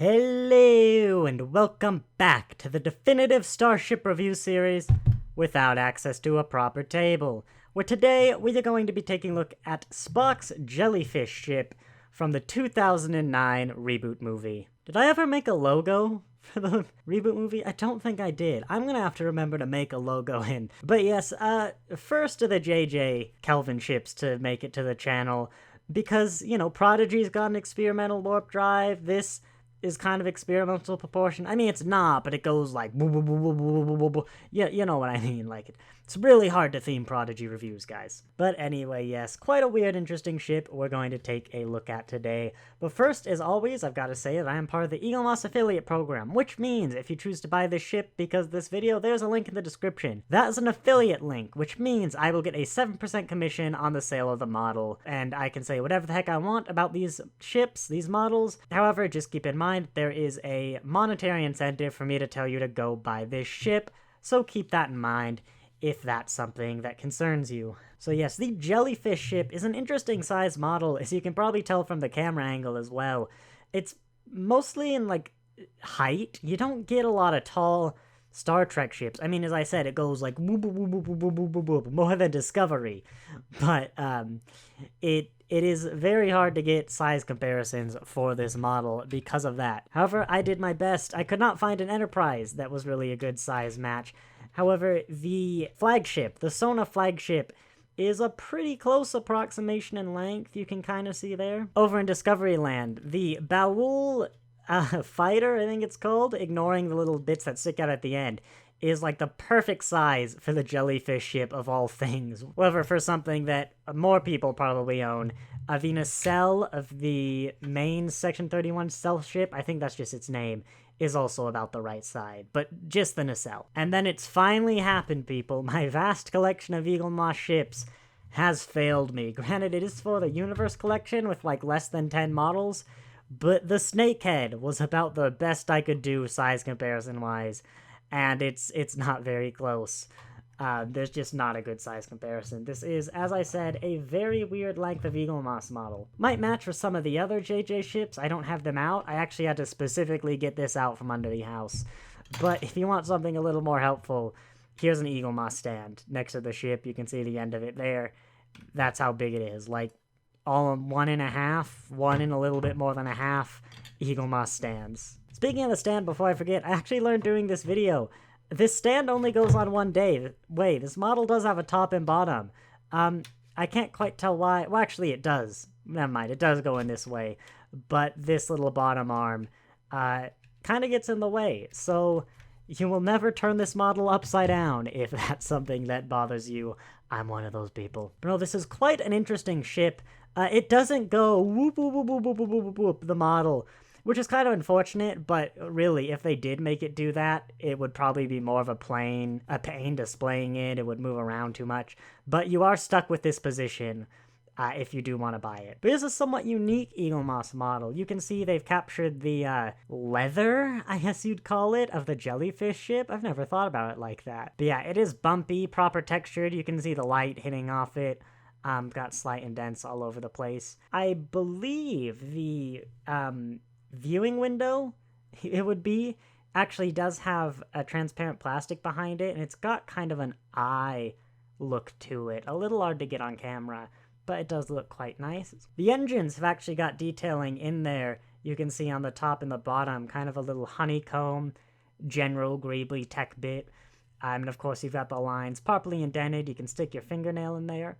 Hello and welcome back to the definitive Starship review series without access to a proper table, where today we are going to be taking a look at Spock's Jellyfish Ship from the 2009 reboot movie. Did I ever make a logo for the reboot movie? I don't think I did. I'm gonna have to remember to make a logo in. But yes, first of the JJ Kelvin ships to make it to the channel, because, you know, Prodigy's got an experimental warp drive. This is kind of experimental proportion. I mean, it's not, but it goes like boo boo boo boo boo boo boo boo. Yeah, you know what I mean. Like, it's really hard to theme Prodigy reviews, guys. But anyway, yes, quite a weird, interesting ship we're going to take a look at today. But first, as always, I've got to say that I am part of the Eaglemoss affiliate program, which means if you choose to buy this ship because of this video, there's a link in the description. That is an affiliate link, which means I will get a 7% commission on the sale of the model, and I can say whatever the heck I want about these ships, these models. However, just keep in mind, there is a monetary incentive for me to tell you to go buy this ship, so keep that in mind if that's something that concerns you. So yes, the Jellyfish Ship is an interesting size model, as you can probably tell from the camera angle as well. It's mostly in, like, height. You don't get a lot of tall Star Trek ships. I mean, as I said, it goes like whoop, whoop, whoop, whoop, whoop, whoop, whoop, more than Discovery. But it is very hard to get size comparisons for this model because of that. However, I did my best. I could not find an Enterprise that was really a good size match. However, the flagship, the Sona flagship, is a pretty close approximation in length, you can kind of see there. Over in Discovery Land, the Baul fighter, I think it's called, ignoring the little bits that stick out at the end, is like the perfect size for the Jellyfish Ship of all things. However, for something that more people probably own, the nacelle of the main Section 31 stealth ship, I think that's just its name, is also about the right side, but just the nacelle. And then it's finally happened, people. My vast collection of Eaglemoss ships has failed me. Granted, it is for the Universe collection with like less than 10 models, but the Snakehead was about the best I could do size comparison-wise, and it's not very close. There's just not a good size comparison. This is, as I said, a very weird length of Eaglemoss model. Might match with some of the other JJ ships. I don't have them out. I actually had to specifically get this out from under the house. But if you want something a little more helpful, here's an Eaglemoss stand next to the ship. You can see the end of it there. That's how big it is. Like, all 1.5, one and a little bit more than a half Eaglemoss stands. Speaking of the stand, before I forget, I actually learned doing this video, this stand only goes on one day. Wait, this model does have a top and bottom. I can't quite tell why. Well, actually, it does. Never mind, it does go in this way. But this little bottom arm kind of gets in the way. So you will never turn this model upside down if that's something that bothers you. I'm one of those people. But no, this is quite an interesting ship. It doesn't go whoop, whoop, whoop, whoop, whoop, whoop, whoop, whoop, the model, which is kind of unfortunate, but really, if they did make it do that, it would probably be more of a pain displaying it. It would move around too much. But you are stuck with this position if you do want to buy it. But it's a somewhat unique Eaglemoss model. You can see they've captured the leather, I guess you'd call it, of the Jellyfish Ship. I've never thought about it like that. But yeah, it is bumpy, proper textured. You can see the light hitting off it. Got slight indents all over the place. I believe the viewing window, it would be, actually does have a transparent plastic behind it, and it's got kind of an eye look to it. A little hard to get on camera, but it does look quite nice. The engines have actually got detailing in there. You can see on the top and the bottom, kind of a little honeycomb, general greebly tech bit. And of course, you've got the lines properly indented. You can stick your fingernail in there.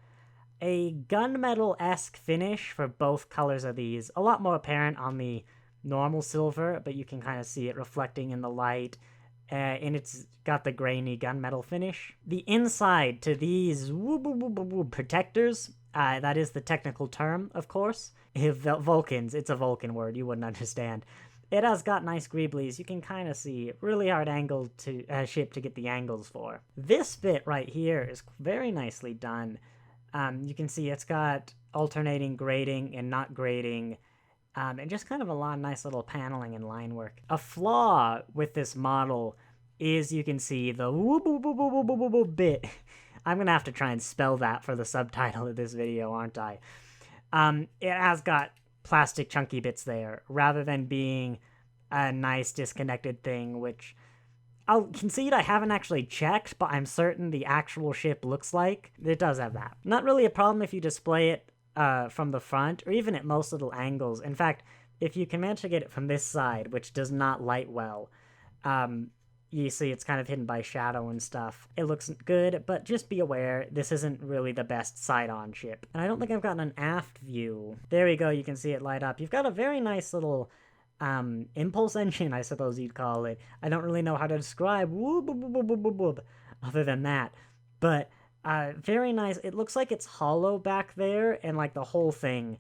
A gunmetal-esque finish for both colors of these. A lot more apparent on the normal silver, but you can kind of see it reflecting in the light, and it's got the grainy gunmetal finish. The inside to these protectors, that is the technical term, of course. If Vulcans, it's a Vulcan word, you wouldn't understand. It has got nice greeblies. You can kind of see really hard angle to ship to get the angles for. This bit right here is very nicely done. You can see it's got alternating grading and not grading, and just kind of a lot of nice little paneling and line work. A flaw with this model is you can see the whoop whoop whoop whoop whoop whoop whoop bit. I'm gonna have to try and spell that for the subtitle of this video, aren't I? It has got plastic chunky bits there, rather than being a nice disconnected thing, which I'll concede I haven't actually checked, but I'm certain the actual ship looks like. It does have that. Not really a problem if you display it from the front, or even at most little angles. In fact, if you can manage to get it from this side, which does not light well, you see it's kind of hidden by shadow and stuff. It looks good, but just be aware, this isn't really the best side-on ship. And I don't think I've gotten an aft view. There we go, you can see it light up. You've got a very nice little impulse engine, I suppose you'd call it. I don't really know how to describe other than that. But very nice. It looks like it's hollow back there, and like the whole thing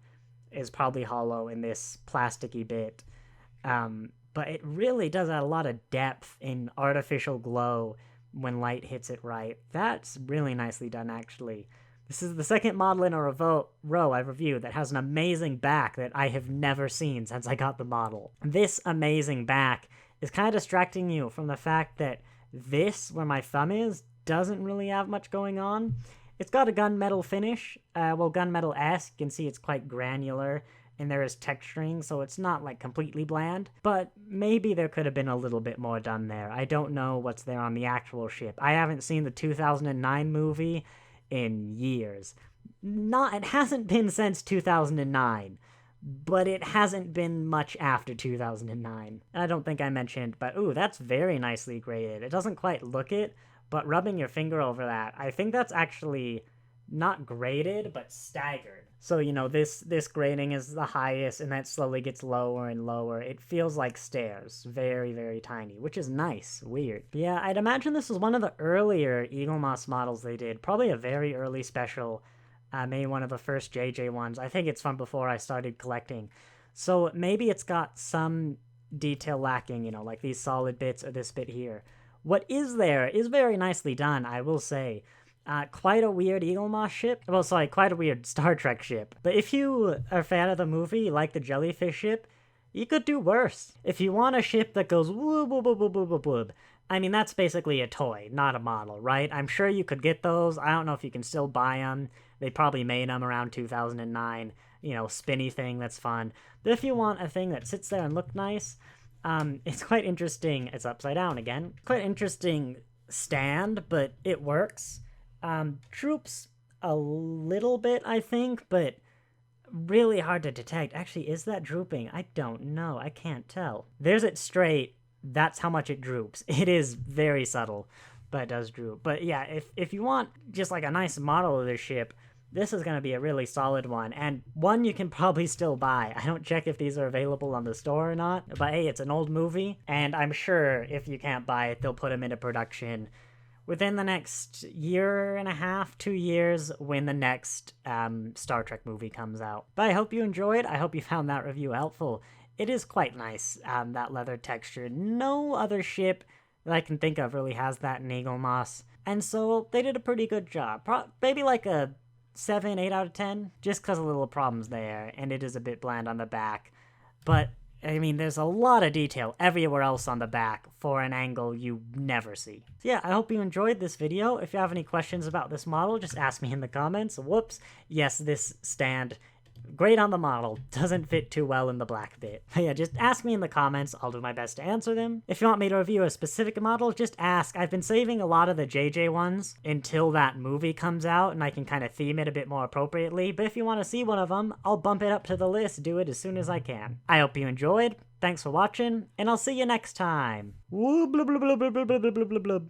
is probably hollow in this plasticky bit. But it really does add a lot of depth in artificial glow when light hits it right. That's really nicely done, actually. This is the second model in a row I've reviewed that has an amazing back that I have never seen since I got the model. This amazing back is kind of distracting you from the fact that this, where my thumb is, doesn't really have much going on. It's got a gunmetal finish. Well, gunmetal-esque. You can see it's quite granular, and there is texturing, so it's not like completely bland. But maybe there could have been a little bit more done there. I don't know what's there on the actual ship. I haven't seen the 2009 movie in years. It hasn't been since 2009, but it hasn't been much after 2009. I don't think I mentioned, but ooh, that's very nicely graded. It doesn't quite look it, but rubbing your finger over that, I think that's actually not graded, but staggered. So, you know, this grading is the highest, and that slowly gets lower and lower. It feels like stairs. Very, very tiny, which is nice. Weird. But yeah, I'd imagine this was one of the earlier Eaglemoss models they did. Probably a very early special. Maybe one of the first JJ ones. I think it's from before I started collecting. So maybe it's got some detail lacking, you know, like these solid bits or this bit here. What is there is very nicely done, I will say. Quite a weird Eaglemoss ship. Well, sorry, quite a weird Star Trek ship. But if you are a fan of the movie, like the Jellyfish Ship, you could do worse. If you want a ship that goes whoop, whoop, whoop, whoop, whoop, whoop, I mean, that's basically a toy, not a model, right? I'm sure you could get those. I don't know if you can still buy them. They probably made them around 2009. You know, spinny thing that's fun. But if you want a thing that sits there and looks nice, it's quite interesting. It's upside down again. Quite interesting stand, but it works. Droops a little bit, I think, but really hard to detect. Actually, is that drooping? I don't know. I can't tell. There's it straight. That's how much it droops. It is very subtle, but it does droop. But yeah, if you want just like a nice model of this ship, this is going to be a really solid one, and one you can probably still buy. I don't check if these are available on the store or not, but hey, it's an old movie, and I'm sure if you can't buy it, they'll put them into production within the next year and a half, 2 years, when the next Star Trek movie comes out. But I hope you enjoyed. I hope you found that review helpful. It is quite nice, that leather texture. No other ship that I can think of really has that in Eaglemoss, and so they did a pretty good job. Maybe like a 7, 8 out of 10, just because of little problems there, and it is a bit bland on the back. But I mean, there's a lot of detail everywhere else on the back for an angle you never see. So yeah, I hope you enjoyed this video. If you have any questions about this model, just ask me in the comments. Whoops. Yes, this stand, great on the model, doesn't fit too well in the black bit. But yeah, just ask me in the comments. I'll do my best to answer them. If you want me to review a specific model, just ask. I've been saving a lot of the JJ ones until that movie comes out, and I can kind of theme it a bit more appropriately. But if you want to see one of them, I'll bump it up to the list, do it as soon as I can. I hope you enjoyed. Thanks for watching, and I'll see you next time. Woo, blub, blub, blub, blub, blub, blub, blub, blub.